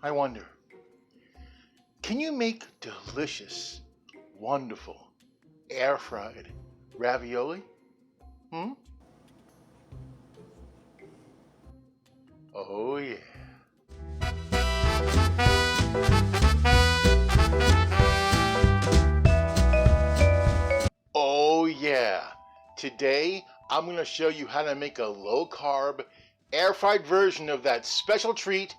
I wonder, can you make delicious, wonderful, air-fried ravioli? Hmm? Oh yeah. Oh yeah. Today, I'm going to show you how to make a low-carb, air-fried version of that special treat,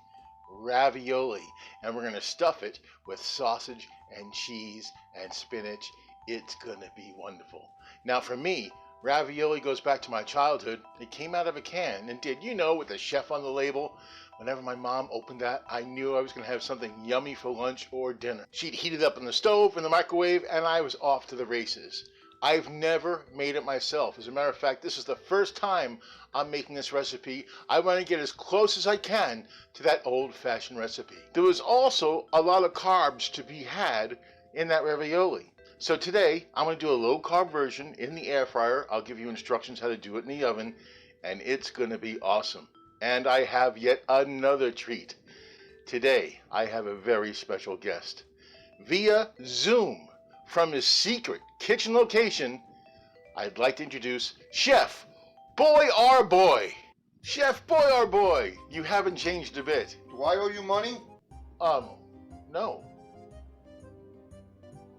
ravioli. And we're going to stuff it with sausage and cheese and spinach. It's going to be wonderful. Now for me, ravioli goes back to my childhood. It came out of a can and did, with the chef on the label. Whenever my mom opened that, I knew I was going to have something yummy for lunch or dinner. She'd heat it up in the stove, in the microwave, and I was off to the races. I've never made it myself. As a matter of fact, this is the first time I'm making this recipe. I want to get as close as I can to that old-fashioned recipe. There was also a lot of carbs to be had in that ravioli. So today, I'm going to do a low-carb version in the air fryer. I'll give you instructions how to do it in the oven, and it's going to be awesome. And I have yet another treat. Today, I have a very special guest. Via Zoom, from his secret kitchen location, I'd like to introduce Chef Boyardee. Chef Boyardee, you haven't changed a bit. Do I owe you money? No.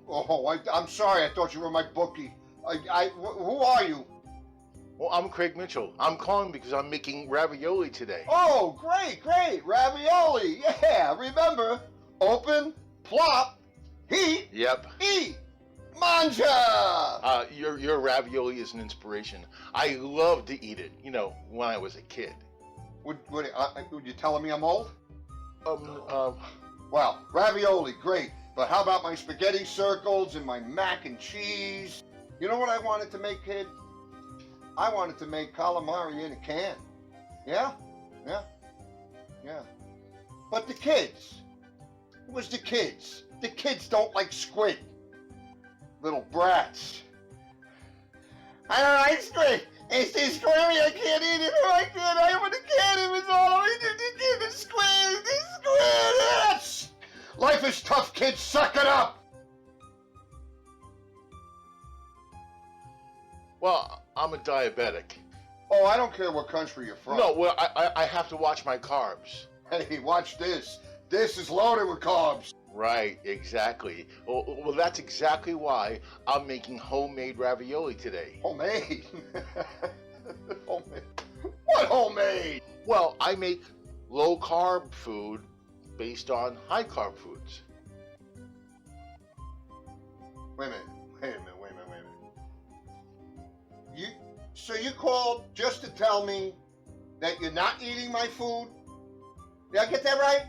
Oh, I'm sorry. I thought you were my bookie. Who are you? Well, I'm Craig Mitchell. I'm calling because I'm making ravioli today. Oh, great. Ravioli. Yeah, remember, open, plop, heat, Yep. eat. Manja! Your ravioli is an inspiration. I love to eat it, when I was a kid. Would you telling me I'm old? Well, Well, ravioli, great. But how about my spaghetti circles and my mac and cheese? You know what I wanted to make, kid? I wanted to make calamari in a can. Yeah. But the kids. It was the kids. The kids don't like squid. Little brats. I don't like squid. It's too squirmy. I can't eat it. I want to can. It was all I did to get the squid. Yes! Life is tough, kids. Suck it up. well, I'm a diabetic. Oh, I don't care what country you're from. No, well, I have to watch my carbs. Hey, watch this. This is loaded with carbs. Right, exactly. Well, that's exactly why I'm making homemade ravioli today. Homemade? Homemade? What homemade? Well, I make low-carb food based on high-carb foods. Wait a minute. So you called just to tell me that you're not eating my food? Did I get that right?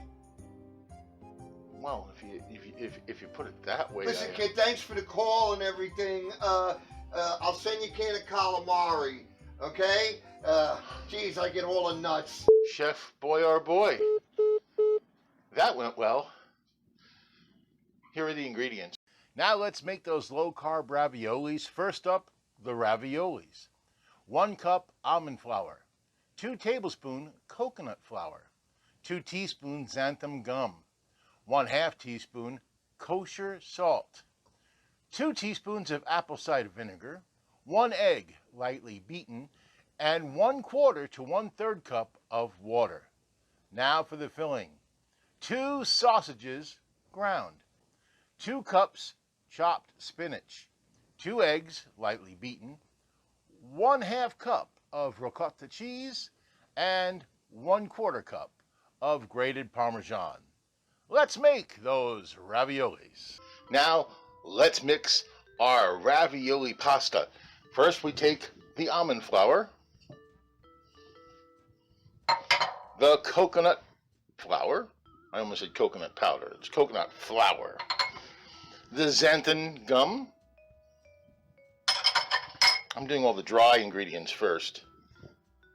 Well, if you put it that way. Listen, kid, thanks for the call and everything. I'll send you a can of calamari, okay? Geez, I get all the nuts. Chef Boyardee. That went well. Here are the ingredients. Now let's make those low-carb raviolis. First up, the raviolis. 1 cup almond flour. 2 tablespoons coconut flour. 2 teaspoons xanthan gum. 1/2 teaspoon kosher salt. 2 teaspoons of apple cider vinegar. 1 egg, lightly beaten. And 1/4 to 1/3 cup of water. Now for the filling. 2 sausages, ground. 2 cups chopped spinach. 2 eggs, lightly beaten. 1/2 cup of ricotta cheese. And 1/4 cup of grated Parmesan. Let's make those raviolis. Now, let's mix our ravioli pasta. First, we take the almond flour, the coconut flour. I almost said coconut powder. It's coconut flour. The xanthan gum. I'm doing all the dry ingredients first.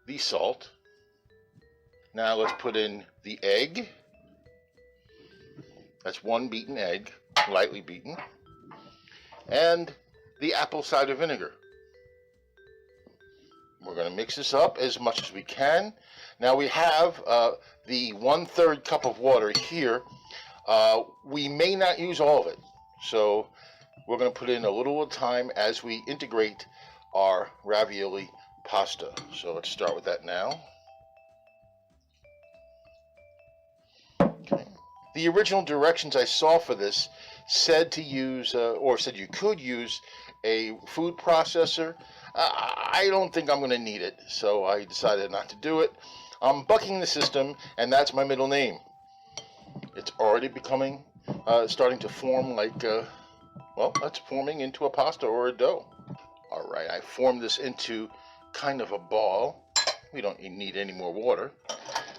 The salt. Now let's put in the egg. That's 1 beaten egg, lightly beaten. And the apple cider vinegar. We're We're going to mix this up as much as we can. Now we have the 1/3 cup of water here. We may not use all of it, so we're going to put in a little at a time as we integrate our ravioli pasta. So let's start with that now. Okay. The original directions I saw for this said to use, or said you could use a food processor. I don't think I'm going to need it, so I decided not to do it. I'm bucking the system, and that's my middle name. It's already becoming, starting to form like, well, that's forming into a pasta or a dough. All right, I formed this into kind of a ball. We don't need any more water.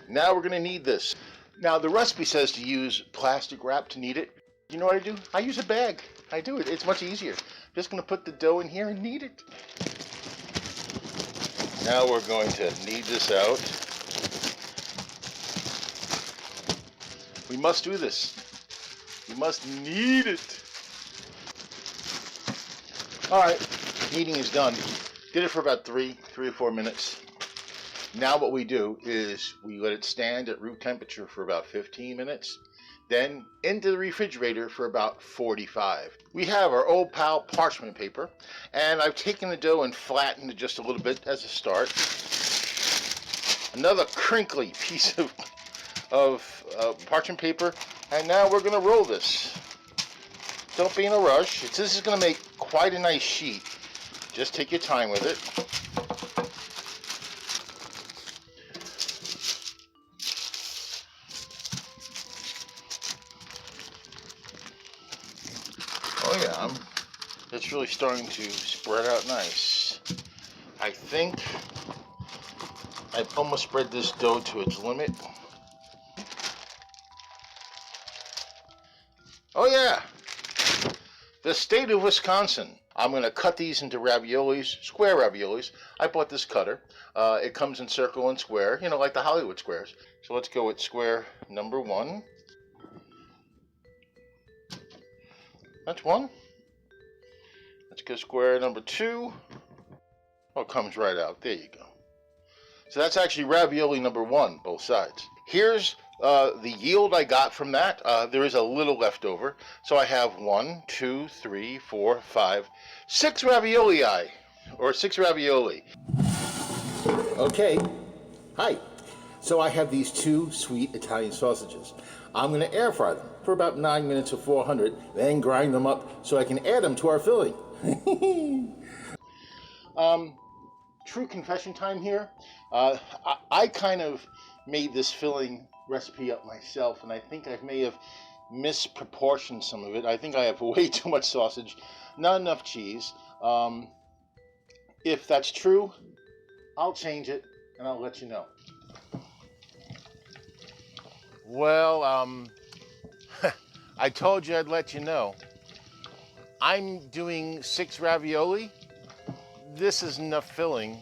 Now we're going to knead this. Now the recipe says to use plastic wrap to knead it. You know what I do? I use a bag. I do it. It's much easier. Just going to put the dough in here and knead it. Now we're going to knead this out. We must do this. We must knead it. All right, kneading is done. Did it for about 3 or 4 minutes. Now what we do is we let it stand at room temperature for about 15 minutes. Then into the refrigerator for about 45. We have our old pal parchment paper, and I've taken the dough and flattened it just a little bit as a start. Another crinkly piece of parchment paper, and now we're going to roll this. Don't be in a rush. This is going to make quite a nice sheet. Just take your time with it. Oh yeah, it's really starting to spread out nice. I think I've almost spread this dough to its limit. Oh yeah, the state of Wisconsin. I'm going to cut these into raviolis, square raviolis. I bought this cutter. It comes in circle and square, you know, like the Hollywood squares. So let's go with square number 1. That's 1. Let's go square number 2. Oh, it comes right out. There you go. So that's actually ravioli number 1, both sides. Here's the yield I got from that. There is a little left over. So I have 1, 2, 3, 4, 5, 6 ravioli, or 6 ravioli. Okay. Hi. So I have these 2 sweet Italian sausages. I'm going to air fry them for about 9 minutes at 400, then grind them up so I can add them to our filling. True confession time here. I kind of made this filling recipe up myself, and I think I may have misproportioned some of it. I think I have way too much sausage, not enough cheese. If that's true, I'll change it and I'll let you know. Well, I told you I'd let you know. I'm doing 6 ravioli. This is enough filling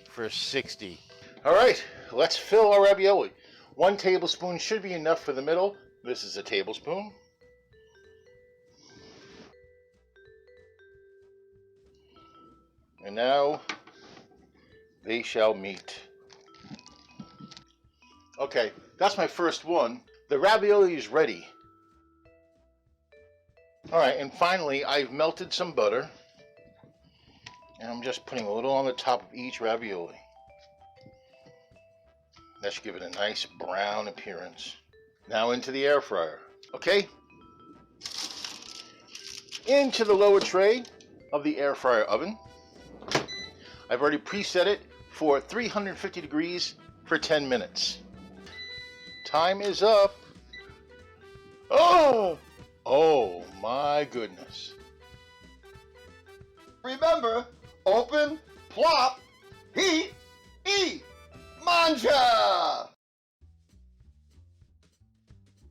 for 60. All right, let's fill our ravioli. 1 tablespoon should be enough for the middle. This is a tablespoon. And now they shall meet. Okay, that's my first one. The ravioli is ready. All right, and finally I've melted some butter. And I'm just putting a little on the top of each ravioli. That should give it a nice brown appearance. Now into the air fryer. Okay. Into the lower tray of the air fryer oven. I've already preset it for 350 degrees for 10 minutes. Time is up. Oh! Oh my goodness. Remember, open, plop, heat, eat. Manja!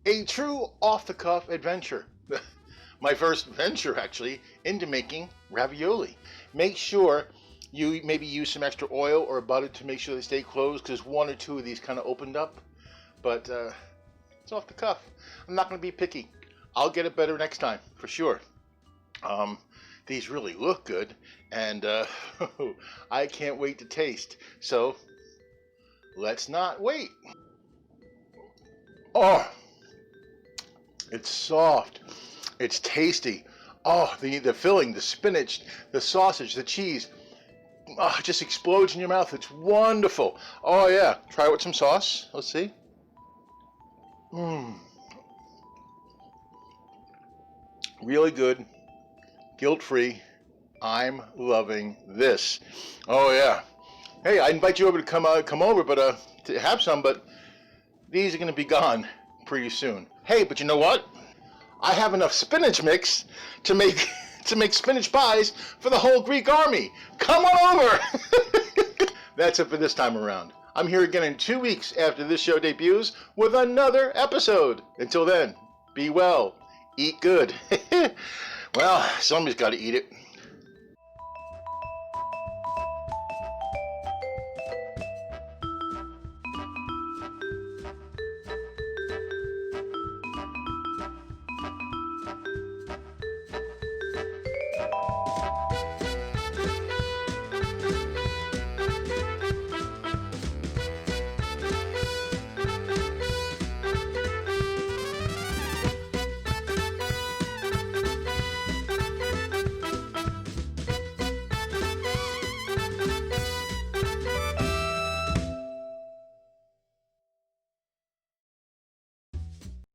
A true off-the-cuff adventure. My first venture, actually, into making ravioli. Make sure you maybe use some extra oil or butter to make sure they stay closed, because 1 or 2 of these kind of opened up. But it's off the cuff. I'm not going to be picky. I'll get it better next time, for sure. Because these really look good, and I can't wait to taste. So let's not wait. Oh, it's soft. It's tasty. Oh, the filling, the spinach, the sausage, the cheese. Oh, it just explodes in your mouth. It's wonderful. Oh yeah. Try it with some sauce. Let's see. Mmm. Really good. Guilt-free. I'm loving this. Oh yeah. Hey, I invite you over to come over, but to have some. But these are going to be gone pretty soon. Hey, but you know what? I have enough spinach mix to make spinach pies for the whole Greek army. Come on over. That's it for this time around. I'm here again in 2 weeks after this show debuts with another episode. Until then, be well, eat good. Well, somebody's got to eat it.